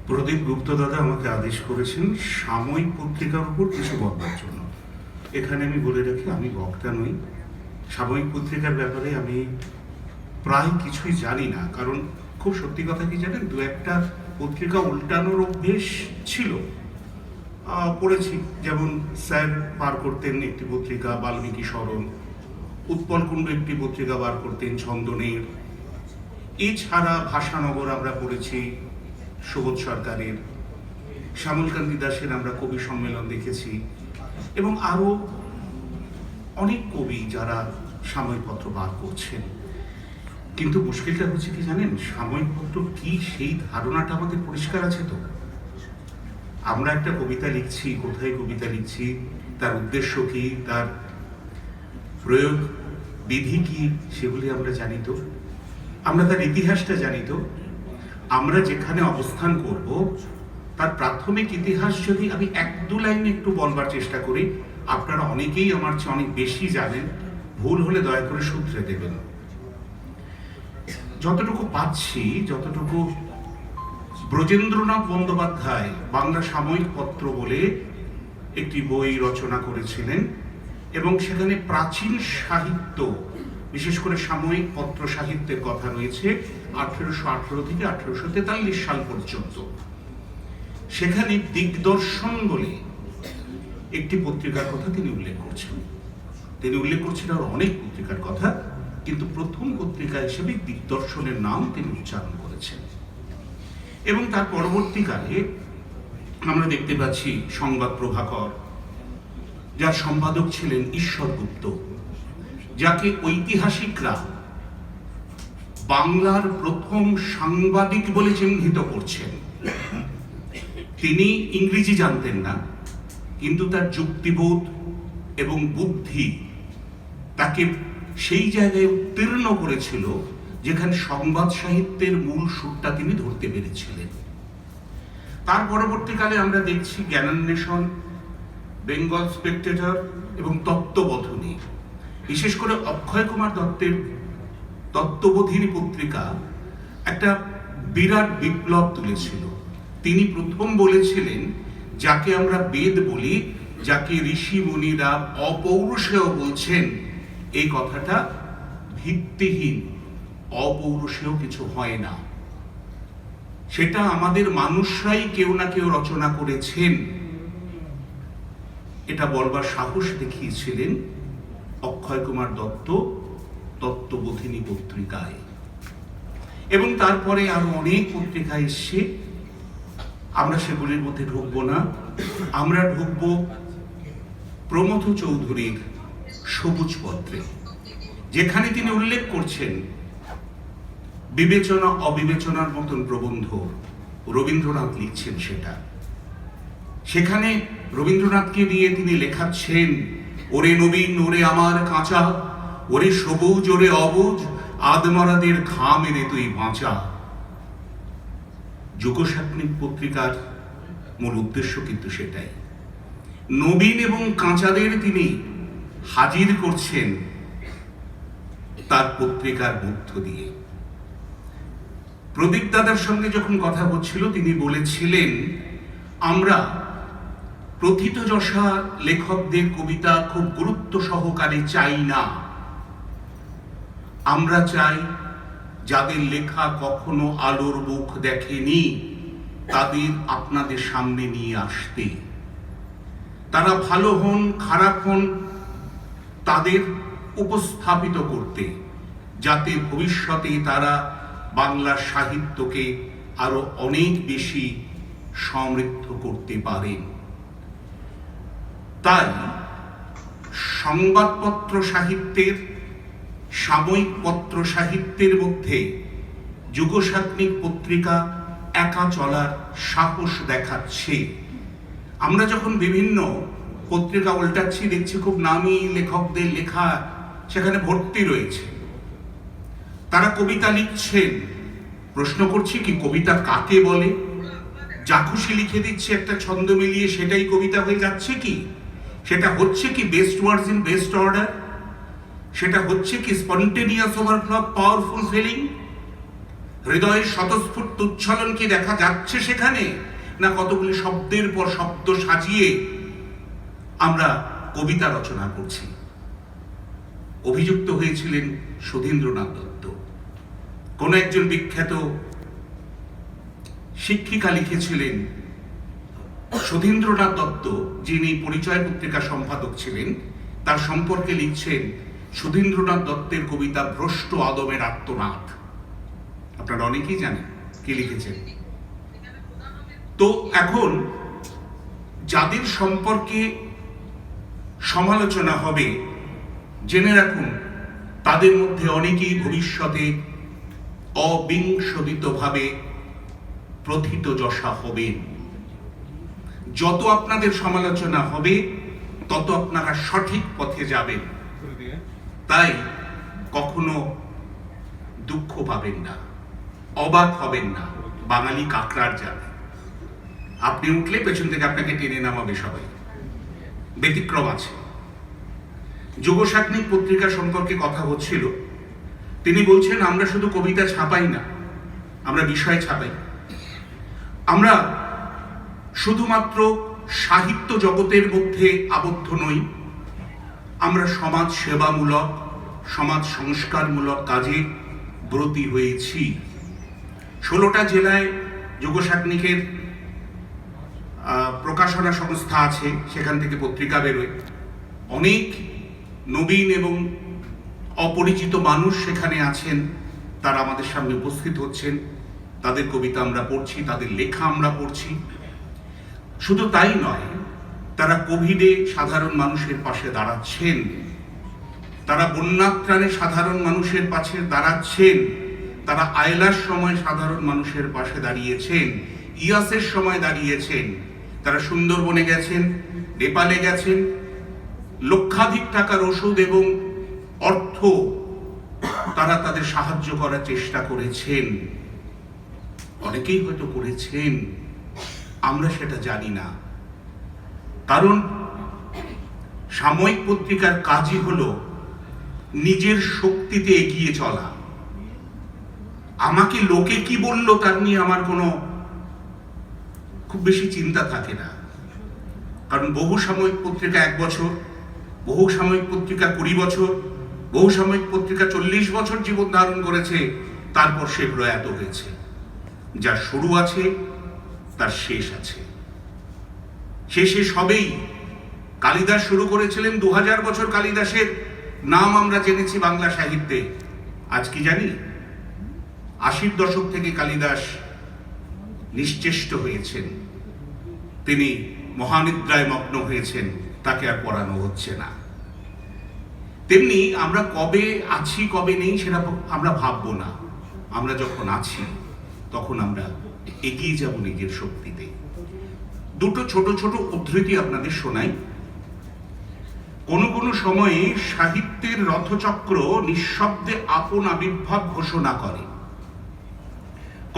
প্রদীপ গুপ্ত দাদা আমাকে আদেশ করেছেন সাময়িক পত্রিকার উপর কিছু বলবার জন্য। এখানে আমি বলে রাখি, আমি বক্তা নই। সাময়িক পত্রিকার ব্যাপারে আমি প্রায় কিছুই জানি না, কারণ খুব সত্যি কথা কি জানেন, দু একটা পত্রিকা উল্টানোর অভ্যেস ছিল, পড়েছি। যেমন স্যার বার করতেন একটি পত্রিকা বাল্মীকি স্মরণ, উৎপলকুণ্ড একটি পত্রিকা বার করতেন ছন্দনের। এছাড়া ভাষানগর আমরা পড়েছি সুবোধ সরকারের, শ্যামলকান্তি দাসের আমরা কবি সম্মেলন দেখেছি, এবং আরও অনেক কবি যারা সাময়িক পত্র বার করছেন। কিন্তু মুশকিলটা হচ্ছে কি জানেন, সাময়িক পত্র কি সেই ধারণাটা আমাদের পরিষ্কার আছে তো? আমরা একটা কবিতা লিখছি, কোথায় কবিতা লিখছি, তার উদ্দেশ্য কি, তার প্রয়োগ বিধি কি, সেগুলি আমরা জানি তো? আমরা তার ইতিহাসটা জানি তো? আমরা যেখানে অবস্থান করব তার প্রাথমিক ইতিহাস যদি আমি এক দু লাইনে একটু বলবার চেষ্টা করি, আপনারা অনেকেই আমার চেয়ে অনেক বেশি জানেন, ভুল হলে দয়া করে শুধরে দেবেন। যতটুকু পাচ্ছি, যতটুকু ব্রজেন্দ্রনাথ বন্দ্যোপাধ্যায় বাংলা সাময়িক পত্র বলে একটি বই রচনা করেছিলেন, এবং সেখানে প্রাচীন সাহিত্য, বিশেষ করে সাময়িক পত্র সাহিত্যের কথা রয়েছে 1818 থেকে 1843 সাল পর্যন্ত। সেখানে দিগদর্শন বলে একটি পত্রিকার কথা তিনি উল্লেখ করছেন। তিনি উল্লেখ করছেন আর অনেক পত্রিকার কথা, কিন্তু প্রথম পত্রিকা হিসেবে দিগদর্শনের নাম তিনি উচ্চারণ করেছেন। এবং তার পরবর্তীকালে আমরা দেখতে পাচ্ছি সংবাদ প্রভাকর, যার সম্পাদক ছিলেন ঈশ্বর গুপ্ত, যাকে ঐতিহাসিকরা বাংলার প্রথম সাংবাদিক বলে চিহ্নিত করছেন। তিনি ইংরেজি জানতেন না, কিন্তু তার যুক্তিবোধ এবং বুদ্ধি তাকে সেই জায়গায় উত্তীর্ণ করেছিল যেখানে সংবাদ সাহিত্যের মূল সুরটা তিনি ধরতে পেরেছিলেন। তার পরবর্তীকালে আমরা দেখছি জ্ঞানান্বেষণ, বেঙ্গল স্পেকটেটর এবং তত্ত্ববোধিনী। বিশেষ করে অক্ষয় কুমার দত্তের তত্ত্ববোধিনী পত্রিকা একটা বিরাট বিপ্লব তুলেছিল। তিনি প্রথম বলেছিলেন, যাকে আমরা বেদ বলি, যাকে ঋষি মুনিরা অপৌরুষেয় বলছেন, এই কথাটা ভিত্তিহীন, অপৌরুষেয় কিছু হয় না। সেটা আমাদের মানুষরাই কেউ না কেউ রচনা করেছেন, এটা বলবার সাহস দেখিয়েছিলেন অক্ষয় কুমার দত্ত তত্ত্ববোধিনী পত্রিকায়। এবং তারপরে আরো অনেক পত্রিকা এসছে, আমরা সেগুলির মধ্যে ঢুকবো না। আমরা ঢুকবো প্রমথ চৌধুরীর সবুজ পত্রে, যেখানে তিনি উল্লেখ করছেন বিবেচনা অবিবেচনার মতন প্রবন্ধ রবীন্দ্রনাথ লিখছেন সেটা। সেখানে রবীন্দ্রনাথকে নিয়ে তিনি লেখাচ্ছেন, ওরে নবীন, ওরে আমার কাঁচা, ওরে সবুজ, ওরে অবুজ, আদমরাদের ঘাম এনে তুই বাঁচা। যুগসাত্মিক পত্রিকার মূল উদ্দেশ্য কিন্তু সেটাই। নবীন এবং কাঁচাদের তিনি হাজির করছেন তার পত্রিকার মধ্য দিয়ে। প্রদীপ দাদার সঙ্গে যখন কথা হচ্ছিল, তিনি বলেছিলেন, আমরা প্রথিতযশা লেখকদের কবিতা খুব গুরুত্ব সহকারে চাই না। আমরা চাই যাদের লেখা কখনো আলোর মুখ দেখেনি, তাদের আপনাদের সামনে নিয়ে আসতে। তারা ভালো হন খারাপ হন, তাদের উপস্থাপিত করতে, যাতে ভবিষ্যতে তারা বাংলা সাহিত্যকে আরো অনেক বেশি সমৃদ্ধ করতে পারেন। তাই সংবাদপত্র সাহিত্যের, সাময়িক পত্র সাহিত্যের মধ্যে যুগসাত্মিক পত্রিকা একা চলার সাহস দেখাচ্ছে। আমরা যখন বিভিন্ন পত্রিকা উল্টাচ্ছি, দেখছি খুব নামী লেখকদের লেখা সেখানে ভর্তি রয়েছে। তারা কবিতা লিখছেন, প্রশ্ন করছি কি কবিতা কাকে বলে? যা খুশি লিখে দিচ্ছে একটা ছন্দ মিলিয়ে, সেটাই কবিতা হয়ে যাচ্ছে কি? সেটা হচ্ছে কি best words in best order? সেটা হচ্ছে কি স্পন্টেনিয়াস ওভারফ্লো, পাওয়ারফুল ফিলিং? হৃদয়ের স্বতঃস্ফূর্ত উচ্ছলন কি দেখা যাচ্ছে সেখানে, না কতগুলি শব্দের পর শব্দ সাজিয়ে আমরা কবিতা রচনা করছি? অভিযুক্ত হয়েছিলেন সুধীন্দ্রনাথ দত্ত। কোন একজন বিখ্যাত শিক্ষিকা লিখেছিলেন, সুধীন্দ্রনাথ দত্ত যিনি পরিচয় পত্রিকা সম্পাদক ছিলেন, তার সম্পর্কে লিখছেন, সুধীন্দ্রনাথ দত্তের কবিতা ভ্রষ্ট আদমের আত্মনাদ। আপনারা অনেকেই জানেন কি লিখেছেন। তো এখন যাদের সম্পর্কে সমালোচনা হবে, জেনে রাখুন তাদের মধ্যে অনেকেই ভবিষ্যতে অবিংশোদিতভাবে প্রথিতযশা হবেন। যত আপনাদের সমালোচনা হবে তত আপনারা সঠিক পথে যাবেন। তাই কখনো দুঃখ পাবেন না, অবাক হবেন না। বাঙালি কাকড়ার জাত, আপনি উঠলে পেছন থেকে আপনাকে টেনে নামাবে সবাই, ব্যতিক্রম আছে। যুগসাগ্নিক পত্রিকা সম্পর্কে কথা হচ্ছিল। তিনি বলছেন, আমরা শুধু কবিতা ছাপাই না, আমরা বিষয় ছাপাই। আমরা শুধুমাত্র সাহিত্য জগতের মধ্যে আবদ্ধ নই, আমরা সমাজ সেবামূলক, সমাজ সংস্কারমূলক কাজে ব্রতী হয়েছি। 16টা জেলায় যুগসাগ্নিকের প্রকাশনা সংস্থা আছে, সেখান থেকে পত্রিকা বেরোয়। অনেক নবীন এবং অপরিচিত মানুষ সেখানে আছেন, তারা আমাদের সামনে উপস্থিত হচ্ছেন, তাদের কবিতা আমরা পড়ছি, তাদের লেখা আমরা পড়ছি। শুধু তাই নয়, তারা কোভিডে সাধারণ মানুষের পাশে দাঁড়াচ্ছেন, তারা বন্যাত্রাণে সাধারণ মানুষের পাশে দাঁড়াচ্ছেন, তারা আয়লার সময় সাধারণ মানুষের পাশে দাঁড়িয়েছেন, ইয়াসের সময় দাঁড়িয়েছেন, তারা সুন্দরবনে গেছেন, নেপালে গেছেন, লক্ষাধিক টাকার ওষুধ এবং অর্থ তারা তাদের সাহায্য করার চেষ্টা করেছেন। অনেকেই হয়তো করেছেন, আমরা সেটা জানি না। কারণ সাময়িক পত্রিকার কাজই হলো নিজের শক্তিতে এগিয়ে চলা। আমাকে লোকে কি বললো তার নিয়ে আমার কোনো খুব বেশি চিন্তা থাকে না। কারণ বহু সাময়িক পত্রিকা 1 বছর, বহু সাময়িক পত্রিকা 20 বছর, বহু সাময়িক পত্রিকা 40 বছর জীবন ধারণ করেছে, তারপর সে প্রয়াত হয়েছে। যার শুরু আছে তার শেষ আছে। শেষে সবেই। কালিদাস শুরু করেছিলেন, 2000 বছর কালিদাসের নাম আমরা জেনেছি বাংলা সাহিত্যে। আজ কি জানি? 80-র দশক থেকে কালিদাস নিশ্চেষ্ট হয়েছেন, তিনি মহানিদ্রায় মগ্ন হয়েছেন, তাকে আর পড়ানো হচ্ছে না। তেমনি আমরা কবে আছি কবে নেই সেটা আমরা ভাববো না। আমরা যখন আছি তখন আমরা এগিয়ে যাব নিজের শক্তিতে। দুটো ছোট ছোট উদ্ধৃতি আপনাদের শোনাই। কোন কোন সময়ে সাহিত্যের রথচক্র নিঃশব্দে আপন আবির্ভাব ঘোষণা করে।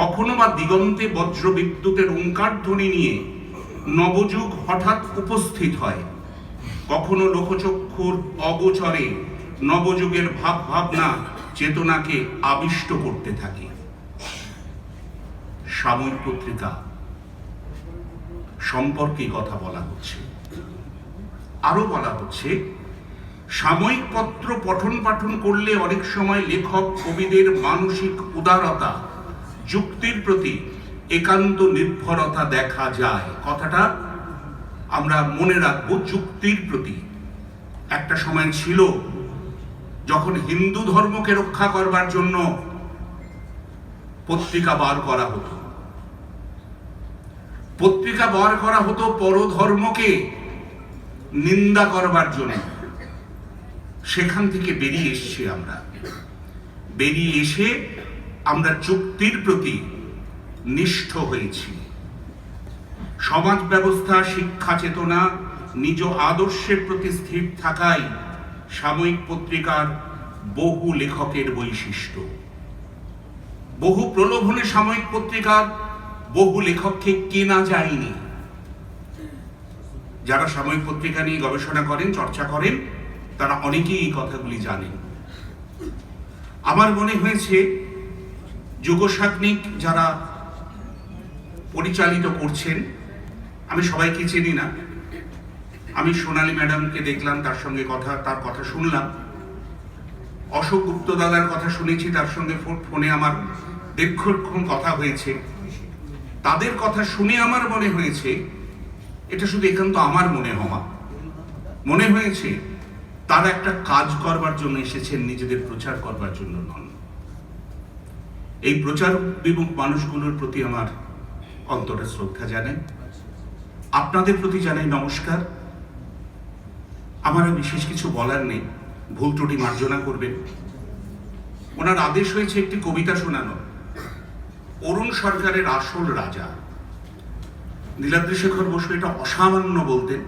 কখনো বা দিগন্তে বজ্র বিদ্যুতের ওঙ্কার ধ্বনি নিয়ে নবযুগ হঠাৎ উপস্থিত হয়। কখনো লোকচক্ষুর অগোচরে নবযুগের ভাব ভাবনা চেতনাকে আবিষ্ট করতে থাকে। সাময়িক পত্রিকা সম্পর্কে কথা বলা হচ্ছে। আরো বলা হচ্ছে, সাময়িক পত্র পঠন পাঠন করলে অনেক সময় লেখক কবিদের মানসিক উদারতা, যুক্তির প্রতি একান্ত নির্ভরতা দেখা যায়। কথাটা আমরা মনে রাখবো, যুক্তির প্রতি। একটা সময় ছিল যখন হিন্দু ধর্মকে রক্ষা করবার জন্য পত্রিকা বার করা হতো, পত্রিকা বার করা হতো পরধর্মকে নিন্দা করবার জন্য। সেখান থেকে বেরিয়ে এসেছি আমরা। বেরিয়ে এসে আমরা যুক্তির প্রতি নিষ্ঠ হয়েছি। সমাজ ব্যবস্থা, শিক্ষা চেতনা, নিজ আদর্শের প্রতি স্থির থাকাই সাময়িক পত্রিকার বহু লেখকের বৈশিষ্ট্য। বহু প্রলোভনে সাময়িক পত্রিকার বহু লেখককে কেনা যায়নি। যারা সাময়িক পত্রিকা নিয়ে গবেষণা করেন, চর্চা করেন, তারা অনেকেই এই কথাগুলি জানেন। আমার মনে হয়েছে যুগসাগ্নিক যারা পরিচালিত করছেন, আমি সবাইকে চিনি না। আমি সোনালী ম্যাডামকে দেখলাম, তার কথা শুনলাম। অশোক গুপ্ত দাদার কথা শুনেছি, তার সঙ্গে ফোনে আমার দীর্ঘক্ষণ কথা হয়েছে। তাদের কথা শুনে আমার মনে হয়েছে, এটা শুধু একান্ত আমার মনে হয়েছে তারা একটা কাজ করবার জন্য এসেছেন, নিজেদের প্রচার করবার জন্য নন। এই প্রচার বিমুখ মানুষগুলোর প্রতি আমার অন্তরে শ্রদ্ধা জানাই, আপনাদের প্রতি জানাই নমস্কার। আমার বিশেষ কিছু বলার নেই, ভুল ত্রুটি মার্জনা করবেন। ওনার আদেশ হয়েছে একটি কবিতা শোনানো, অরুণ সরকারের আসল রাজা। নীলাদ্রি শেখর বসু এটা অসামান্য বলতেন।